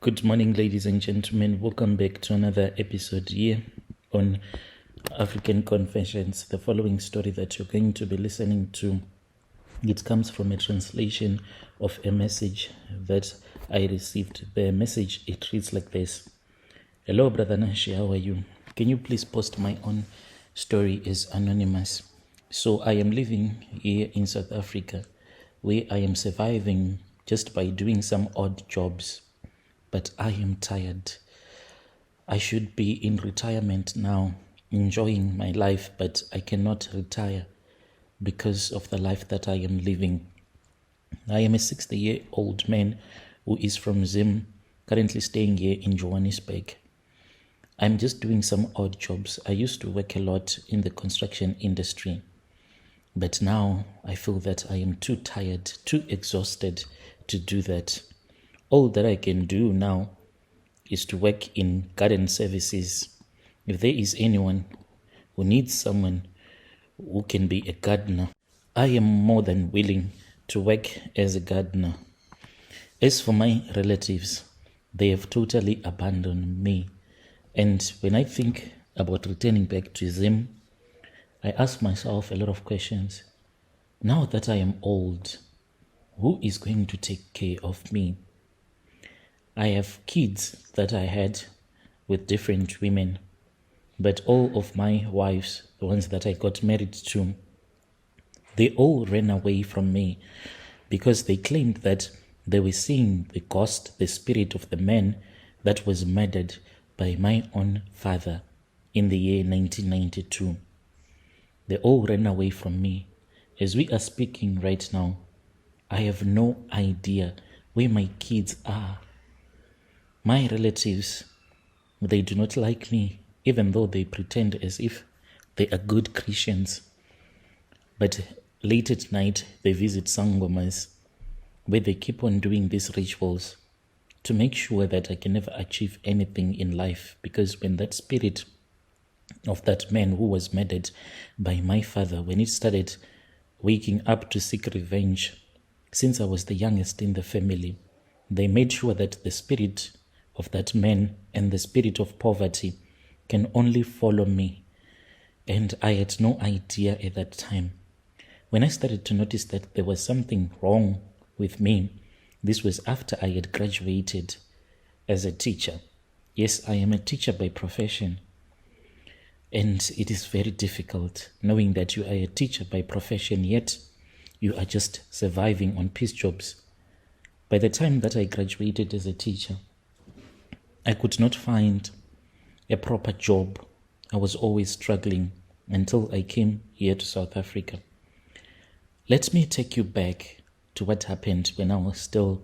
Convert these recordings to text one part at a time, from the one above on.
Good morning, ladies and gentlemen. Welcome back to another episode here on African Confessions. The following story that you're going to be listening to, it comes from a translation of a message that I received. The message, it reads like this. Hello, Brother Nashi, how are you? Can you please post my own story as anonymous? So I am living here in South Africa, where I am surviving just by doing some odd jobs. But I am tired. I should be in retirement now, enjoying my life, but I cannot retire because of the life that I am living. I am a 60-year-old man who is from Zim, currently staying here in Johannesburg. I'm just doing some odd jobs. I used to work a lot in the construction industry, but now I feel that I am too tired, too exhausted to do that. All that I can do now is to work in garden services. If there is anyone who needs someone who can be a gardener, I am more than willing to work as a gardener. As for my relatives, they have totally abandoned me. And when I think about returning back to Zim, I ask myself a lot of questions. Now that I am old, who is going to take care of me? I have kids that I had with different women, but all of my wives, the ones that I got married to, they all ran away from me because they claimed that they were seeing the ghost, the spirit of the man that was murdered by my own father in the year 1992. They all ran away from me. As we are speaking right now, I have no idea where my kids are. My relatives, they do not like me, even though they pretend as if they are good Christians. But late at night, they visit sangomas, where they keep on doing these rituals to make sure that I can never achieve anything in life. Because when that spirit of that man who was murdered by my father, when it started waking up to seek revenge, since I was the youngest in the family, they made sure that the spirit of that man and the spirit of poverty can only follow me. And I had no idea at that time. When I started to notice that there was something wrong with me, this was after I had graduated as a teacher. Yes, I am a teacher by profession. And it is very difficult knowing that you are a teacher by profession, yet you are just surviving on piece jobs. By the time that I graduated as a teacher, I could not find a proper job. I was always struggling until I came here to South Africa. Let me take you back to what happened when I was still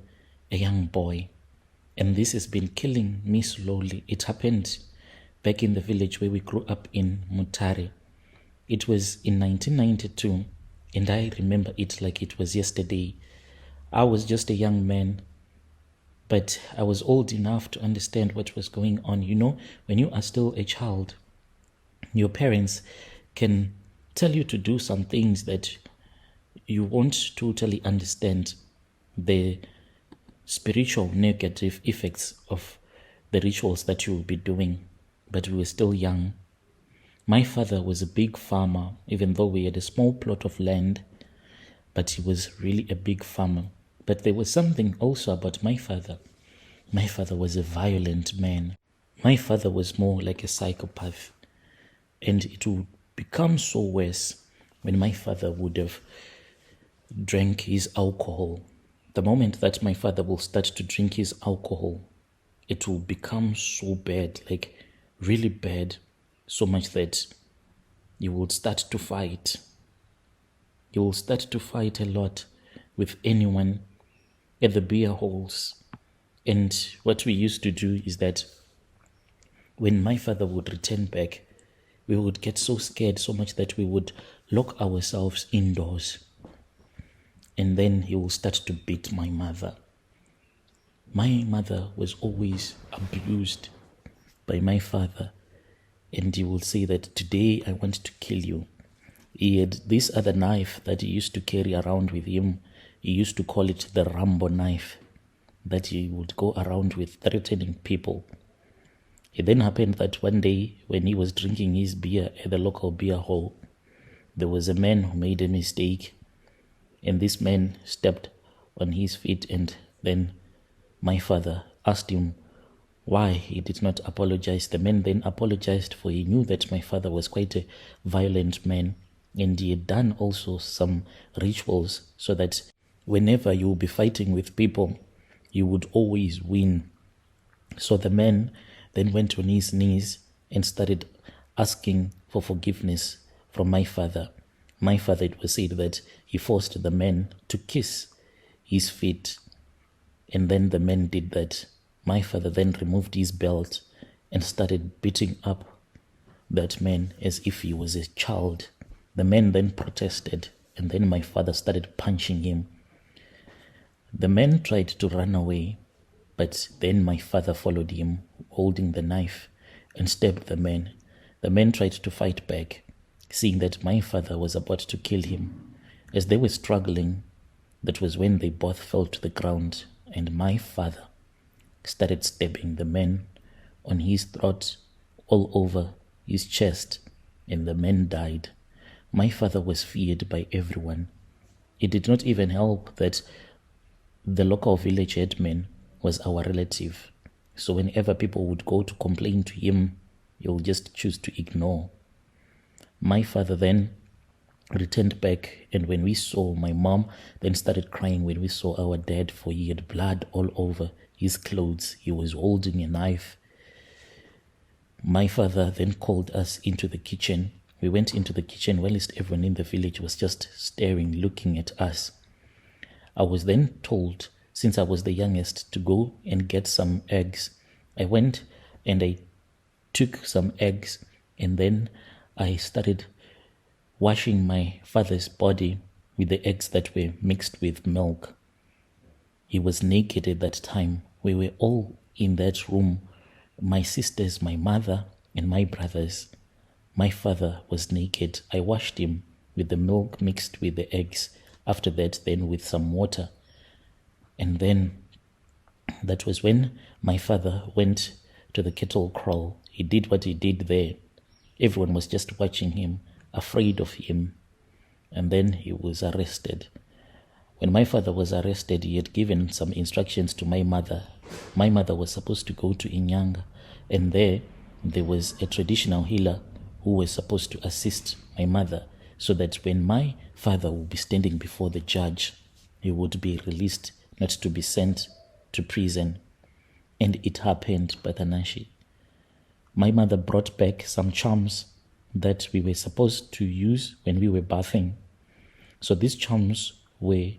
a young boy. And this has been killing me slowly. It happened back in the village where we grew up in Mutare. It was in 1992, and I remember it like it was yesterday. I was just a young man, but I was old enough to understand what was going on. You know, when you are still a child, your parents can tell you to do some things that you won't totally understand the spiritual negative effects of the rituals that you will be doing. But we were still young. My father was a big farmer, even though we had a small plot of land, but he was really a big farmer. But there was something also about my father. My father was a violent man. My father was more like a psychopath. And it would become so worse when my father would have drank his alcohol. The moment that my father will start to drink his alcohol, it will become so bad, like really bad, so much that you will start to fight. You will start to fight a lot with anyone at the beer halls. And what we used to do is that when my father would return back, we would get so scared so much that we would lock ourselves indoors. And then he will start to beat my mother. My mother was always abused by my father. And he will say that today I want to kill you. He had this other knife that he used to carry around with him. He used to call it the Rambo knife. that he would go around with threatening people. It then happened that one day when he was drinking his beer at the local beer hall, there was a man who made a mistake, and this man stepped on his feet, and then my father asked him why he did not apologize. The man then apologized, for he knew that my father was quite a violent man, and he had done also some rituals so that whenever you will be fighting with people, you would always win. So the man then went on his knees and started asking for forgiveness from my father. My father, it was said that he forced the man to kiss his feet, and then the man did that. My father then removed his belt and started beating up that man as if he was a child. The man then protested, and then my father started punching him. The man tried to run away, but then my father followed him, holding the knife, and stabbed the man. The man tried to fight back, seeing that my father was about to kill him. As they were struggling, that was when they both fell to the ground, and my father started stabbing the man on his throat, all over his chest, and the man died. My father was feared by everyone. It did not even help that the local village headman was our relative. So whenever people would go to complain to him, he'll just choose to ignore. My father then returned back, and when we saw, my mom then started crying when we saw our dad, for he had blood all over his clothes. He was holding a knife. My father then called us into the kitchen. We went into the kitchen whilst everyone in the village was just staring, looking at us. I was then told, since I was the youngest, to go and get some eggs. I went and I took some eggs, and then I started washing my father's body with the eggs that were mixed with milk. He was naked at that time. We were all in that room, my sisters, my mother, and my brothers. My father was naked. I washed him with the milk mixed with the eggs. After that, then with some water. And then that was when my father went to the kettle kraal. He did what he did there. Everyone was just watching him, afraid of him. And then he was arrested. When my father was arrested, he had given some instructions to my mother. My mother was supposed to go to Inyanga, and there was a traditional healer who was supposed to assist my mother, so that when my father would be standing before the judge, he would be released, not to be sent to prison. And it happened, Batanashi. My mother brought back some charms that we were supposed to use when we were bathing. So these charms were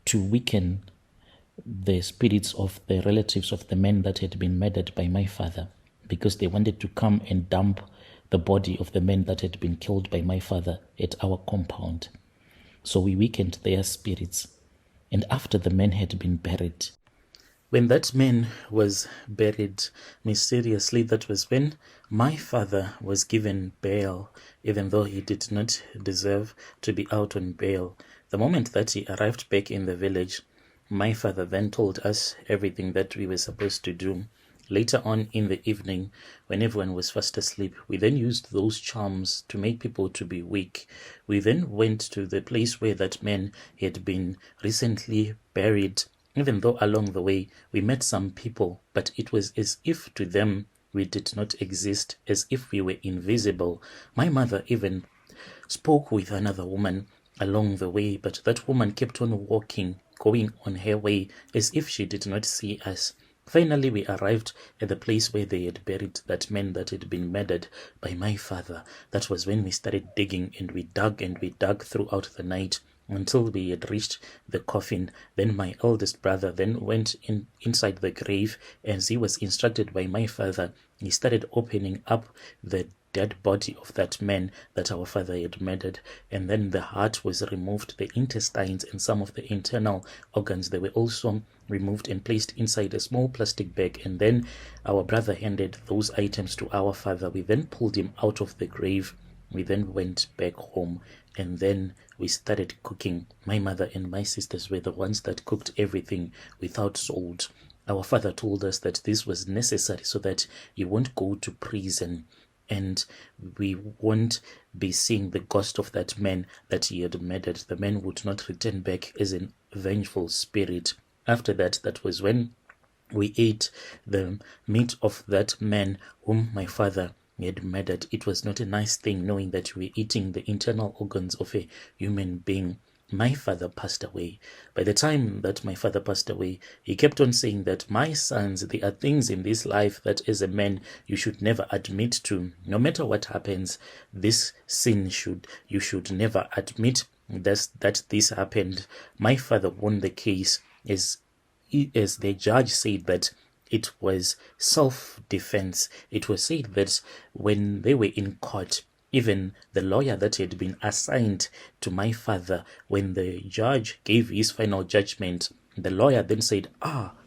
to weaken the spirits of the relatives of the men that had been murdered by my father, because they wanted to come and dump the body of the men that had been killed by my father at our compound. So we weakened their spirits. And after the men had been buried, when that man was buried mysteriously, that was when my father was given bail, even though he did not deserve to be out on bail. The moment that he arrived back in the village, my father then told us everything that we were supposed to do. Later on in the evening, when everyone was fast asleep, we then used those charms to make people to be weak. We then went to the place where that man had been recently buried. Even though along the way we met some people, but it was as if to them we did not exist, as if we were invisible. My mother even spoke with another woman along the way, but that woman kept on walking, going on her way, as if she did not see us. Finally, we arrived at the place where they had buried that man that had been murdered by my father. That was when we started digging, and we dug throughout the night until we had reached the coffin. Then my eldest brother then went inside the grave, as he was instructed by my father. He started opening up the dead body of that man that our father had murdered, and then the heart was removed, the intestines and some of the internal organs, they were also removed and placed inside a small plastic bag. And then our brother handed those items to our father. We then pulled him out of the grave. We then went back home, and then we started cooking. My mother and my sisters were the ones that cooked everything without salt. Our father told us that this was necessary so that you won't go to prison and we won't be seeing the ghost of that man that he had murdered. The man would not return back as a vengeful spirit. After that, that was when we ate the meat of that man whom my father had murdered. It was not a nice thing knowing that we were eating the internal organs of a human being. My father passed away. By the time that my father passed away, he kept on saying that, my sons, there are things in this life that as a man you should never admit to. No matter what happens, this sin you should never admit that this happened. My father won the case as the judge said that it was self-defense. It was said that when they were in court, even the lawyer that had been assigned to my father, when the judge gave his final judgment, the lawyer then said,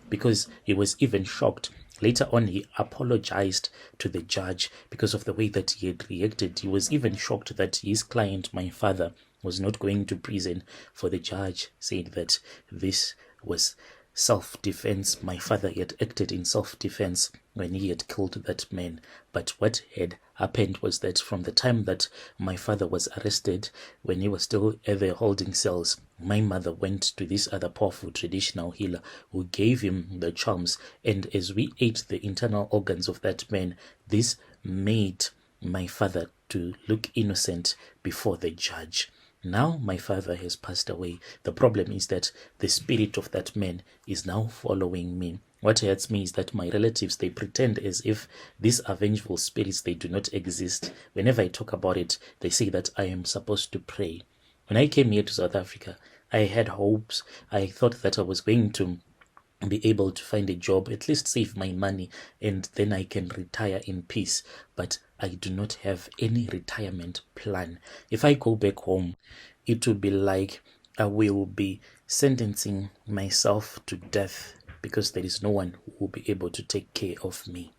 because he was even shocked. Later on, he apologized to the judge because of the way that he had reacted. He was even shocked that his client, my father, was not going to prison, for the judge said that this was self-defense. My father had acted in self-defense when he had killed that man. But what had happened was that from the time that my father was arrested, when he was still at the holding cells, my mother went to this other powerful traditional healer who gave him the charms, and as we ate the internal organs of that man, this made my father to look innocent before the judge. Now my father has passed away. The problem is that the spirit of that man is now following me. What hurts me is that my relatives, they pretend as if these are vengeful spirits, they do not exist. Whenever I talk about it, they say that I am supposed to pray. When I came here to South Africa, I had hopes. I thought that I was going to be able to find a job, at least save my money, and then I can retire in peace. But I do not have any retirement plan. If I go back home, it will be like I will be sentencing myself to death because there is no one who will be able to take care of me.